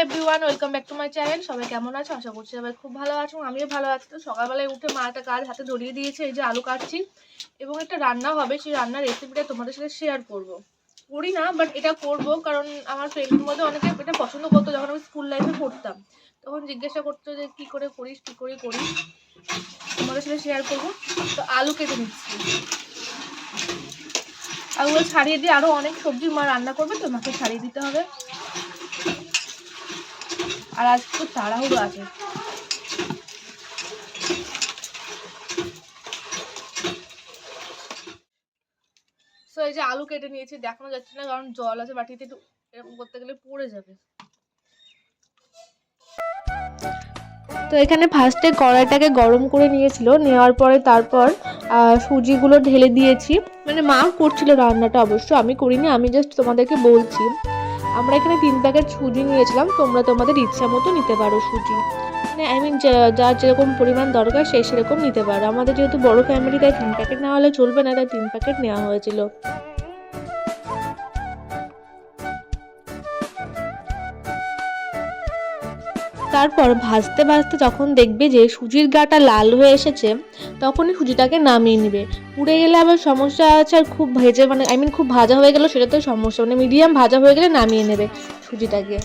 Everyone, welcome back to my channel. সবাই কেমন আছো? আশা করছি সবাই খুব ভালো আছো, আমিও ভালো আছি। তো সকালবেলায় উঠে মা একটা কাজ হাতে ধরিয়ে দিয়েছে, এই যে আলু কাটছি এবং একটা রান্না হবে। সেই রান্নার রেসিপিটা তোমাদের সাথে শেয়ার করি না, বাট এটা করব কারণ আমার ফ্রেন্ডের মধ্যে অনেকে এটা পছন্দ করতো। যখন আমি স্কুল লাইফে পড়তাম তখন জিজ্ঞাসা করতো যে কী করে করিস, তোমাদের সাথে শেয়ার করবো। তো আলু কেটে নিচ্ছি, আলুগুলো ছাড়িয়ে দিয়ে আরও অনেক সবজি মা রান্না করবে, তো মাকে ছাড়িয়ে দিতে হবে। আর আজকে তো তাড়াহুড়ো আছে। তো এই যে আলু কেটে নিয়েছি, দেখানো যাচ্ছে না কারণ জল আছে বাটিতে, একটু এরকম করতে গেলে পড়ে যাবে। তো এখানে ফার্স্টে কড়াইটাকে গরম করে নিয়েছিল, নেওয়ার পরে তারপর সুজিগুলো ঢেলে দিয়েছি। মানে মা করছিল রান্নাটা, অবশ্য আমি করিনি, আমি জাস্ট তোমাদেরকে বলছি। আমরা এখানে 3 প্যাকেট সুজি নিয়েছিলাম, তোমরা তোমাদের ইচ্ছা মতো নিতে পারো সুজি, মানে যার যেরকম পরিমাণ দরকার সে সেরকম নিতে পারো। আমাদের যেহেতু বড় ফ্যামিলি, তাই 3 প্যাকেট না হলে চলবে না, তাই 3 প্যাকেট নেওয়া হয়েছিল। তারপর ভাজতে ভাজতে যখন দেখবে যে সুজির গাটা লাল হয়ে এসেছে, তখনই সুজিটাকে নামিয়ে নিবে। পুড়ে গেলে আবার সমস্যা আছে, আর খুব ভেজে মানে খুব ভাজা হয়ে গেল সেটা তো সমস্যা, মানে মিডিয়াম ভাজা হয়ে গেলে নামিয়ে নেবে সুজিটাকে।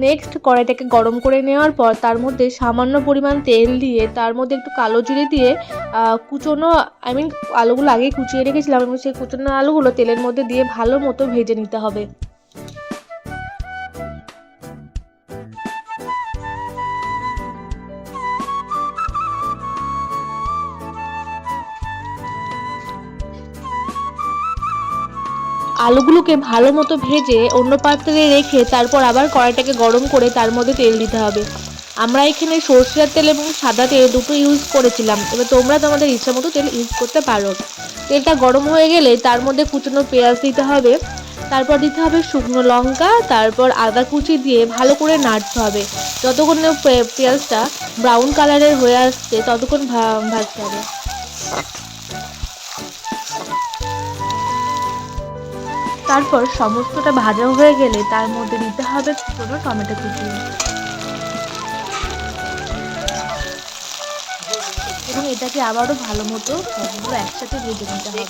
নেক্সট কড়াইটাকে গরম করে নেওয়ার পর তার মধ্যে সামান্য পরিমাণ তেল দিয়ে, তার মধ্যে একটু কালো জিরে দিয়ে কুচোনো আলুগুলো আগেই কুচিয়ে রেখেছিলাম, এবং সেই কুচোনো আলুগুলো তেলের মধ্যে দিয়ে ভালো মতো ভেজে নিতে হবে। আলুগুলোকে ভালো মতো ভেজে অন্য পাত্রে রেখে তারপর আবার কড়াইটাকে গরম করে তার মধ্যে তেল দিতে হবে। আমরা এখানে সরষের তেল এবং সাদা তেল দুটো ইউজ করেছিলাম, এবার তোমরা তোমাদের ইচ্ছা মতো তেল ইউজ করতে পারো। তেলটা গরম হয়ে গেলে তার মধ্যে কুচনো পেঁয়াজ দিতে হবে, তারপর দিতে হবে শুকনো লঙ্কা, তারপর আদা কুচি দিয়ে ভালো করে নাড়তে হবে। যতক্ষণ না পেঁয়াজটা ব্রাউন কালারের হয়ে আসছে ততক্ষণ ভাজতে হবে। তারপর সমস্তটা ভাজা হয়ে গেলে তার মধ্যে দিতে হবে কুচনো টমেটো কুচি, এবং এটাকে আবারও ভালো মতো সবগুলো একসাথে ভেজে নিতে হবে।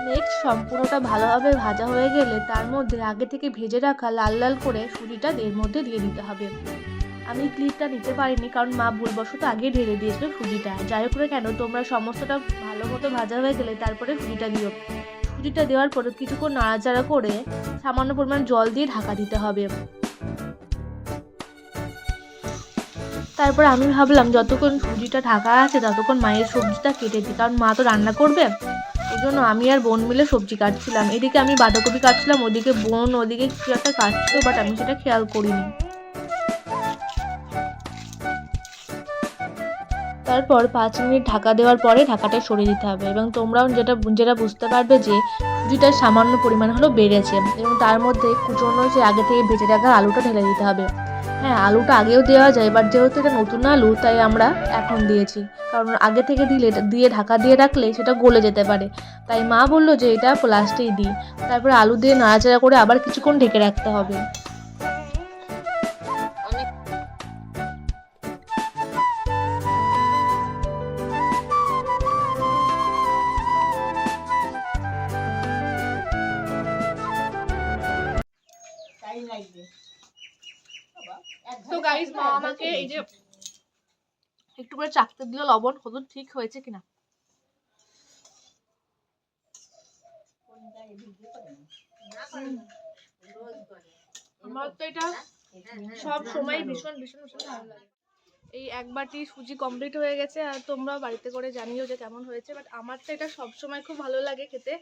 নেক্সট সম্পূর্ণটা ভালোভাবে ভাজা হয়ে গেলে তার মধ্যে আগে থেকে ভেজে রাখা লাল লাল করে সুজিটা এর মধ্যে দিয়ে দিতে হবে। আমি ক্লিপটা নিতে পারিনি কারণ মা ভুলবশত আগে ঢেলে দিয়েছিল সুজিটা। যাই হোক না কেন, তোমরা সমস্তটা ভালো মতো ভাজা হয়ে গেলে তারপরে সুজিটা দিও। সুজিটা দেওয়ার পরে কিছুক্ষণ নাড়াচাড়া করে সামান্য পরিমাণ জল দিয়ে ঢাকা দিতে হবে। তারপর আমি ভাবলাম যতক্ষণ সুজিটা ঢাকা আছে ততক্ষণ মায়ের সবজিটা কেটে দিই, কারণ মা তো রান্না করবে। এই জন্য আমি আর বোন মিলে সবজি কাটছিলাম। এদিকে আমি বাঁধাকপি কাটছিলাম, ওদিকে বোন ওদিকে কিছু একটা কাটছিল, বাট আমি সেটা খেয়াল করিনি। তারপর 5 মিনিট ঢাকা দেওয়ার পরে ঢাকাটা সরিয়ে দিতে হবে, এবং তোমরাও যেটা বুঝতে পারবে যে সুজিটা সামান্য পরিমাণ হলো বেড়েছে, এবং তার মধ্যে কুচনো যে আগে থেকে ভেজে রাখা আলুটা ঢেলে দিতে হবে। হ্যাঁ, আলুটা আগেও দেওয়া যায়, বাট যেহেতু এটা নতুন আলু তাই আমরা এখন দিয়েছি, কারণ আগে থেকে দিয়ে ঢাকা দিয়ে রাখলে সেটা গলে যেতে পারে। তাই মা বললো যে এটা লাস্টেই দিই। তারপরে আলু দিয়ে নাড়াচাড়া করে আবার কিছুক্ষণ ঢেকে রাখতে হবে। তো গাইস, মা আমাকে এই যে একটু করে চাখতে দিল লবণ, হলুদ ঠিক হয়েছে কিনা। আমার তো এটা সব সময় ভীষণ ভীষণ ভীষণ ভালো লাগে। এই এক বাটি সুজি কমপ্লিট হয়ে গেছে, আর তোমরা বাড়িতে করে জানিও যে কেমন হয়েছে, বাট আমার তো এটা সব সময় খুব ভালো লাগে খেতে।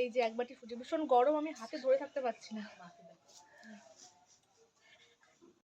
এই যে এক বাটি সুজি, ভীষণ গরম, আমি হাতে ধরে থাকতে পারছি না।